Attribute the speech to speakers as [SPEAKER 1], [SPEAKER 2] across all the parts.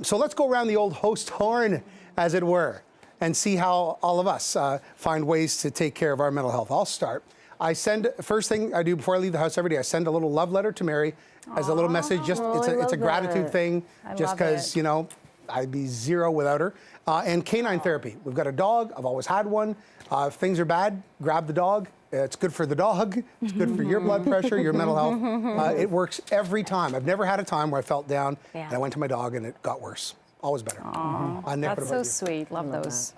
[SPEAKER 1] So let's go around the old host horn, as it were, and see how all of us find ways to take care of our mental health. I'll start. First thing I do before I leave the house every day, I send a little love letter to Mary as a little message. Just it's a gratitude thing, just because, you know, I'd be zero without her. And canine therapy. We've got a dog. I've always had one. If things are bad, grab the dog. It's good for the dog. It's good for your blood pressure, your mental health. It works every time. I've never had a time where I felt down and I went to my dog and it got worse. Always better.
[SPEAKER 2] That's so sweet. Love those.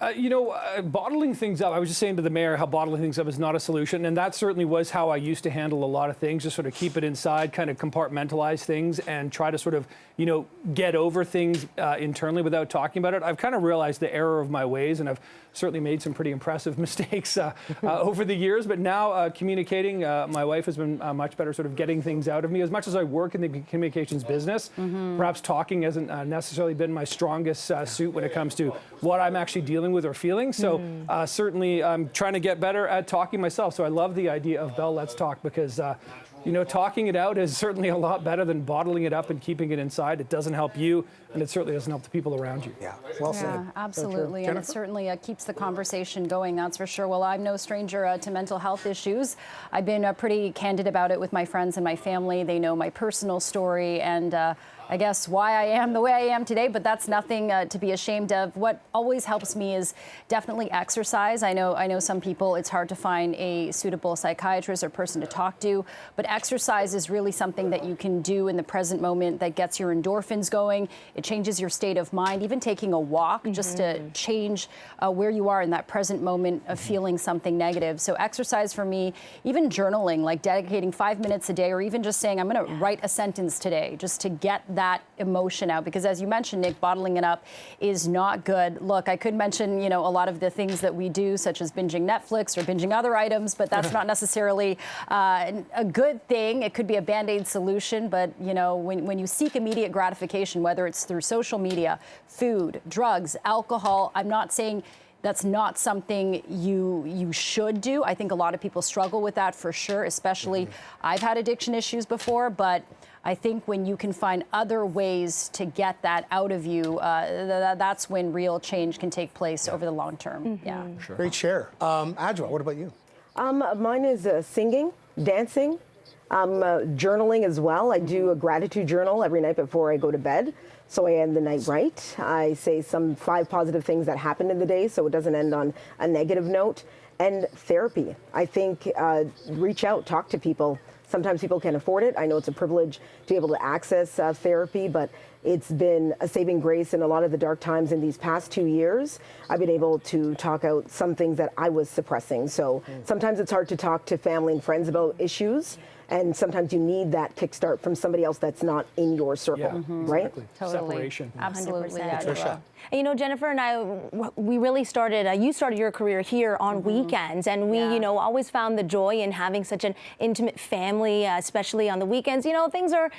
[SPEAKER 3] Bottling things up. I was just saying to the mayor how bottling things up is not a solution, and that certainly was how I used to handle a lot of things. Just sort of keep it inside, kind of compartmentalize things, and try to sort of, you know, get over things internally without talking about it. I've kind of realized the error of my ways, and I've certainly made some pretty impressive mistakes over the years. But now communicating, my wife has been much better, sort of getting things out of me. As much as I work in the communications business, perhaps talking hasn't necessarily been my strongest suit when it comes to what I'm actually dealing with or feeling. So certainly I'm trying to get better at talking myself. So I love the idea of Bell Let's Talk, because you know, talking it out is certainly a lot better than bottling it up and keeping it inside. It doesn't help you, and it certainly doesn't help the people around you.
[SPEAKER 1] Yeah, well said.
[SPEAKER 2] Yeah, absolutely, and it certainly keeps the conversation going, that's for sure. Well, I'm no stranger to mental health issues. I've been pretty candid about it with my friends and my family. They know my personal story and I guess why I am the way I am today, but that's nothing to be ashamed of. What always helps me is definitely exercise. I know some people, it's hard to find a suitable psychiatrist or person to talk to, but exercise is really something that you can do in the present moment that gets your endorphins going. It changes your state of mind. Even taking a walk just to change where you are in that present moment of feeling something negative. So exercise for me, even journaling, like dedicating 5 minutes a day, or even just saying, I'm going to write a sentence today just to get that emotion out, because as you mentioned, Nick, bottling it up is not good. Look, I could mention, you know, a lot of the things that we do, such as binging Netflix or binging other items, but that's not necessarily a good thing. It could be a Band-Aid solution, but you know, when you seek immediate gratification, whether it's through social media, food, drugs, alcohol, I'm not saying that's not something you should do. I think a lot of people struggle with that for sure, especially I've had addiction issues before, but I think when you can find other ways to get that out of you, that's when real change can take place over the long term. Yeah.
[SPEAKER 1] Sure. Great share. Adjoa, what about you?
[SPEAKER 4] Mine is singing, dancing, journaling as well. I do a gratitude journal every night before I go to bed, so I end the night right. I say some 5 positive things that happened in the day, so it doesn't end on a negative note. And therapy. I think reach out, talk to people. Sometimes people can't afford it. I know it's a privilege to be able to access therapy, but it's been a saving grace in a lot of the dark times in these past 2 years. I've been able to talk out some things that I was suppressing. So sometimes it's hard to talk to family and friends about issues, and sometimes you need that kickstart from somebody else that's not in your circle, right?
[SPEAKER 3] Exactly.
[SPEAKER 2] Totally.
[SPEAKER 3] Separation.
[SPEAKER 2] Absolutely.
[SPEAKER 1] Patricia.
[SPEAKER 5] And you know, Jennifer and I, we really started, you started your career here on weekends, and we, you know, always found the joy in having such an intimate family, especially on the weekends. You know, things are,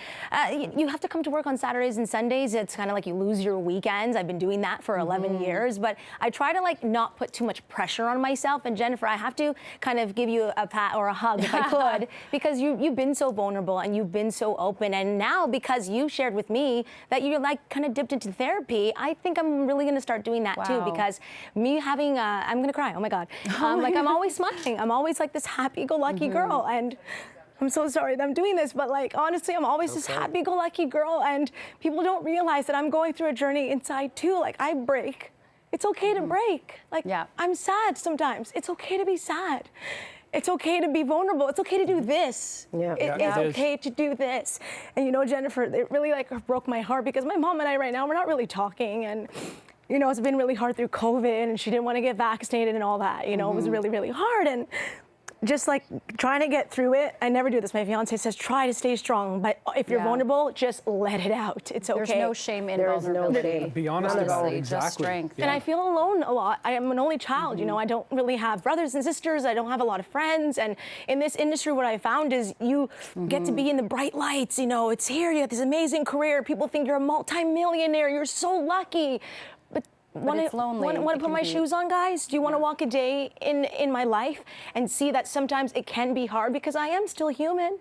[SPEAKER 5] you have to come to work on Saturdays and Sundays. It's kind of like you lose your weekends. I've been doing that for 11 years, but I try to like not put too much pressure on myself. And Jennifer, I have to kind of give you a pat or a hug if I could, because you've been so vulnerable and you've been so open. And now, because you shared with me that you're like kind of dipped into therapy, I think I'm really going to start doing that too, because me having, I'm going to cry, oh my God. Like I'm always smiling. I'm always like this happy-go-lucky girl. And I'm so sorry that I'm doing this, but like, honestly, I'm always this happy-go-lucky girl, and people don't realize that I'm going through a journey inside too. Like I break. It's okay to break. Like I'm sad sometimes. It's okay to be sad. It's okay to be vulnerable. It's okay to do this. It's okay to do this. And you know, Jennifer, it really like broke my heart, because my mom and I right now, we're not really talking, and you know, it's been really hard through COVID, and she didn't want to get vaccinated and all that. You know, it was really, really hard. And just like trying to get through it. I never do this. My fiance says, try to stay strong, but if you're vulnerable, just let it out. It's okay.
[SPEAKER 2] There's no shame in vulnerability.
[SPEAKER 3] Be honest about it. Exactly.
[SPEAKER 2] Just strength.
[SPEAKER 5] And I feel alone a lot. I am an only child, you know, I don't really have brothers and sisters. I don't have a lot of friends. And in this industry, what I found is you get to be in the bright lights, you know, it's here, you have this amazing career. People think you're a multi-millionaire. You're so lucky. Want to put my shoes on, guys? Do you want to walk a day in my life and see that sometimes it can be hard, because I am still human.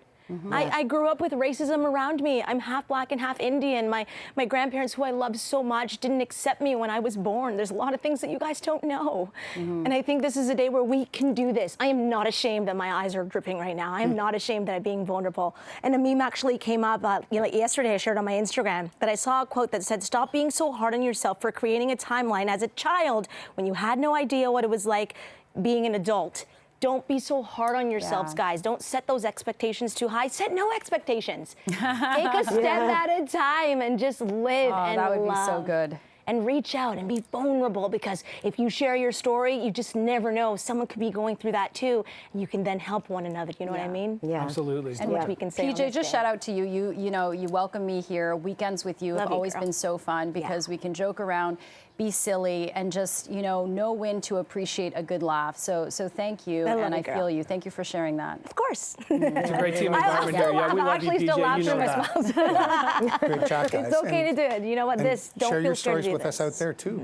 [SPEAKER 5] I grew up with racism around me. I'm half black and half Indian. My grandparents, who I loved so much, didn't accept me when I was born. There's a lot of things that you guys don't know. And I think this is a day where we can do this. I am not ashamed that my eyes are dripping right now. I am not ashamed that I'm being vulnerable. And a meme actually came up yesterday. I shared on my Instagram that I saw a quote that said, "Stop being so hard on yourself for creating a timeline as a child when you had no idea what it was like being an adult." Don't be so hard on yourselves, guys. Don't set those expectations too high. Set no expectations. Take a step at a time and just live and
[SPEAKER 2] that would
[SPEAKER 5] love.
[SPEAKER 2] be so good.
[SPEAKER 5] And reach out and be vulnerable, because if you share your story, you just never know. Someone could be going through that too, and you can then help one another. You know what I mean?
[SPEAKER 4] Yeah.
[SPEAKER 3] Absolutely.
[SPEAKER 5] And which we can say on
[SPEAKER 2] PJ,
[SPEAKER 5] this
[SPEAKER 2] just
[SPEAKER 5] day.
[SPEAKER 2] shout out to you. You welcome me here. Weekends with you
[SPEAKER 5] Love
[SPEAKER 2] have
[SPEAKER 5] you,
[SPEAKER 2] always
[SPEAKER 5] girl.
[SPEAKER 2] been so fun because we can joke around, be silly, and just know when to appreciate a good laugh. So thank you,
[SPEAKER 5] I love
[SPEAKER 2] and
[SPEAKER 5] you,
[SPEAKER 2] I
[SPEAKER 5] girl.
[SPEAKER 2] feel you. Thank you for sharing that.
[SPEAKER 5] Of course.
[SPEAKER 3] It's a great team environment here. Yeah, we
[SPEAKER 5] I
[SPEAKER 3] love you,
[SPEAKER 5] actually still
[SPEAKER 3] PJ.
[SPEAKER 5] laugh
[SPEAKER 3] You
[SPEAKER 5] through
[SPEAKER 3] know
[SPEAKER 5] my
[SPEAKER 3] that.
[SPEAKER 5] smiles.
[SPEAKER 1] Great chat, guys.
[SPEAKER 5] It's okay to do it. You know what?
[SPEAKER 1] And
[SPEAKER 5] Don't
[SPEAKER 1] share
[SPEAKER 5] feel
[SPEAKER 1] your
[SPEAKER 5] scared to
[SPEAKER 1] stories
[SPEAKER 5] do
[SPEAKER 1] with us
[SPEAKER 5] this.
[SPEAKER 1] out there too.